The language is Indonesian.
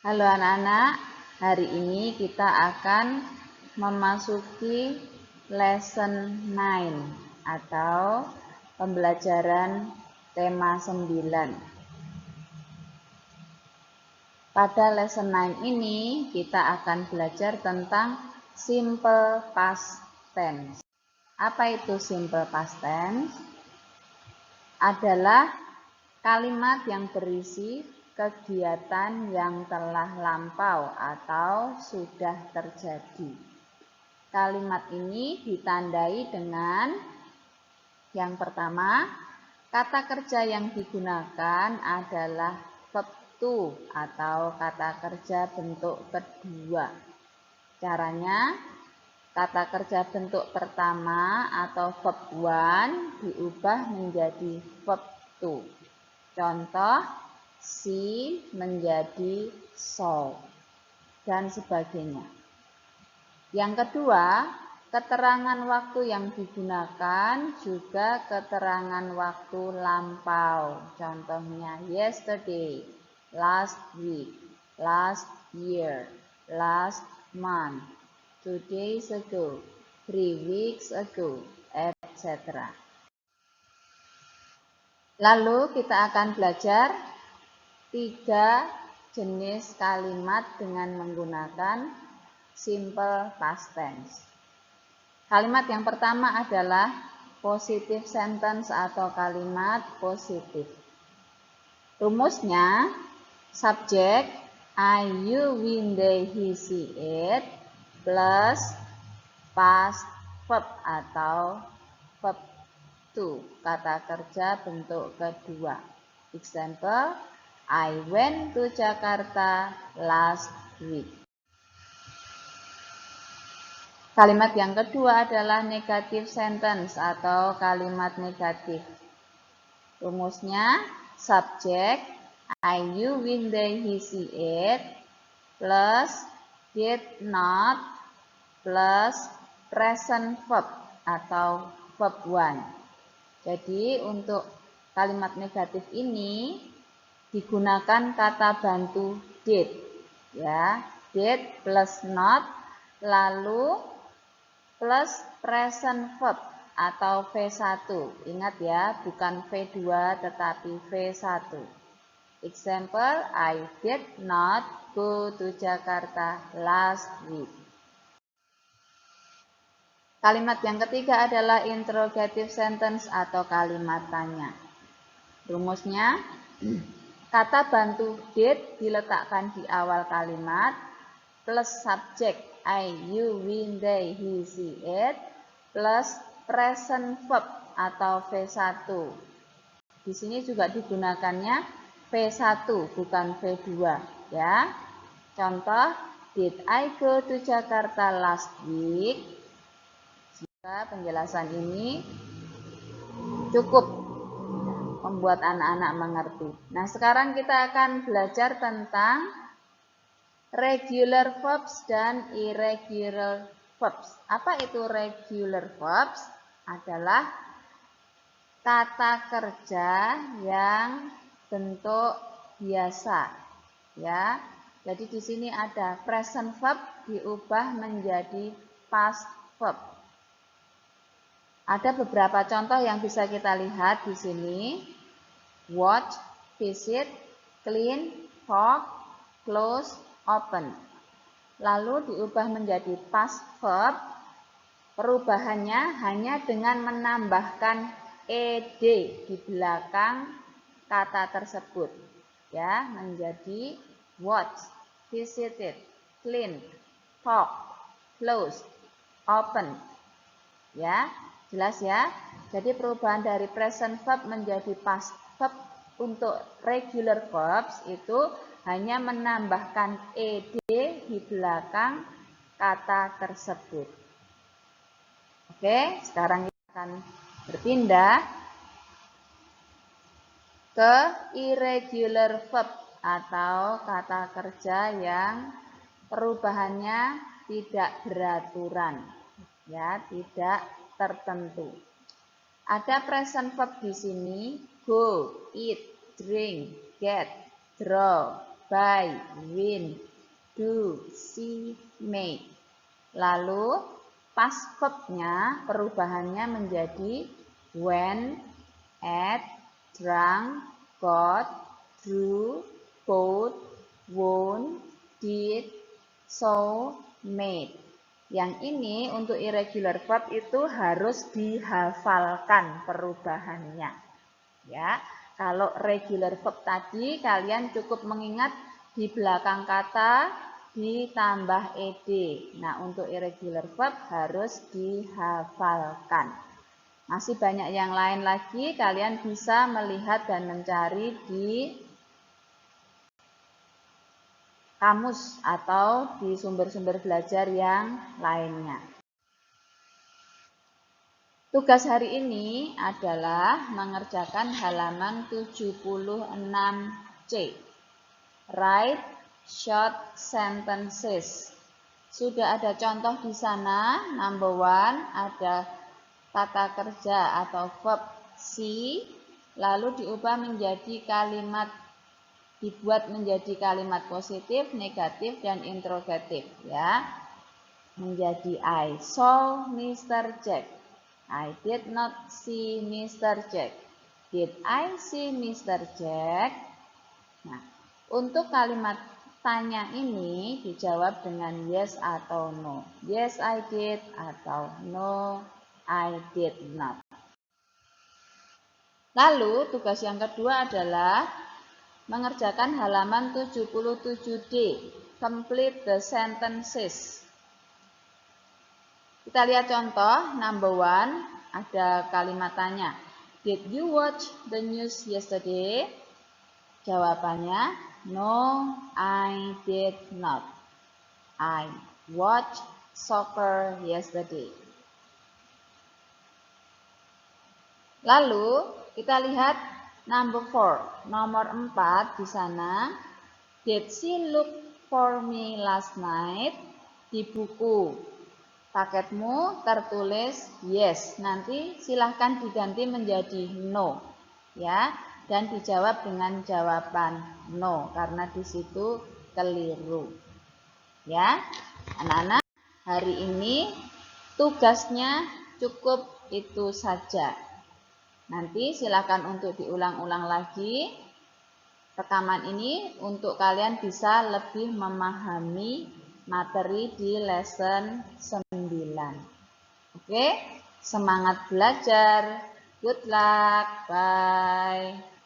Halo anak-anak, hari ini kita akan memasuki lesson 9 atau pembelajaran tema 9. Pada lesson 9 ini kita akan belajar tentang simple past tense. Apa itu simple past tense? Adalah kalimat yang berisi kegiatan yang telah lampau atau sudah terjadi. Kalimat ini ditandai dengan yang pertama, kata kerja yang digunakan adalah verb to atau kata kerja bentuk kedua. Caranya, kata kerja bentuk pertama atau verb one diubah menjadi verb to. Contoh, she menjadi saw, dan sebagainya. Yang kedua, keterangan waktu yang digunakan juga keterangan waktu lampau. Contohnya, yesterday, last week, last year, last month, 2 days ago, 3 weeks ago, etc. Lalu kita akan belajar 3 jenis kalimat dengan menggunakan simple past tense. Kalimat yang pertama adalah positive sentence atau kalimat positif. Rumusnya, subjek I, you, we, they, he, she, it plus past verb atau verb to, kata kerja bentuk kedua. Example, I went to Jakarta last week. Kalimat yang kedua adalah negative sentence atau kalimat negatif. Rumusnya, subjek I, you, we, they, he, she, it plus did not plus present verb atau verb one. Jadi untuk kalimat negatif ini digunakan kata bantu did, ya, did plus not lalu plus present verb atau V1. Ingat ya, bukan V2 tetapi V1. Example, I did not go to Jakarta last week. Kalimat yang ketiga adalah interrogative sentence atau kalimat tanya. Rumusnya, kata bantu did diletakkan di awal kalimat plus subjek I, you, we, they, he, she, it plus present verb atau V1. Di sini juga digunakannya V1 bukan V2 ya. Contoh, did I go to Jakarta last week? Jika penjelasan ini cukup membuat anak-anak mengerti. Nah, sekarang kita akan belajar tentang regular verbs dan irregular verbs. Apa itu regular verbs? Adalah kata kerja yang bentuk biasa, ya. Jadi di sini ada present verb diubah menjadi past verb. Ada beberapa contoh yang bisa kita lihat di sini. Watch, visit, clean, talk, close, open. Lalu diubah menjadi past verb. Perubahannya hanya dengan menambahkan ed di belakang kata tersebut. Ya, menjadi watch, visited, clean, talk, close, open. Ya, jelas ya. Jadi perubahan dari present verb menjadi past verb untuk regular verbs itu hanya menambahkan ed di belakang kata tersebut. Oke, sekarang kita akan berpindah ke irregular verb atau kata kerja yang perubahannya tidak beraturan, ya, tidak tertentu. Ada present verb di sini, go, eat, drink, get, draw, buy, win, do, see, make. Lalu past verb-nya perubahannya menjadi went, ate, drank, got, drew, bought, won, did, saw, made. Yang ini untuk irregular verb itu harus dihafalkan perubahannya. Ya, kalau regular verb tadi kalian cukup mengingat di belakang kata ditambah ed. Nah, untuk irregular verb harus dihafalkan. Masih banyak yang lain lagi, kalian bisa melihat dan mencari di kamus atau di sumber-sumber belajar yang lainnya. Tugas hari ini adalah mengerjakan halaman 76C. Write short sentences. Sudah ada contoh di sana. Number 1 ada kata kerja atau verb see, lalu diubah menjadi kalimat, dibuat menjadi kalimat positif, negatif, dan interrogatif. Ya, menjadi I saw Mr. Jack. I did not see Mr. Jack. Did I see Mr. Jack? Nah, untuk kalimat tanya ini dijawab dengan yes atau no. Yes, I did atau no, I did not. Lalu tugas yang kedua adalah mengerjakan halaman 77D. Complete the sentences. Kita lihat contoh, number 1, ada kalimat tanya. Did you watch the news yesterday? Jawabannya, no, I did not. I watched soccer yesterday. Lalu, kita lihat number 4, nomor 4 di sana. Did she look for me last night? Di buku paketmu tertulis yes, nanti silahkan diganti menjadi no, ya, dan dijawab dengan jawaban no karena di situ keliru. Ya, anak-anak, hari ini tugasnya cukup itu saja. Nanti silahkan untuk diulang-ulang lagi rekaman ini untuk kalian bisa lebih memahami materi di lesson 9. Oke, semangat belajar. Good luck. Bye.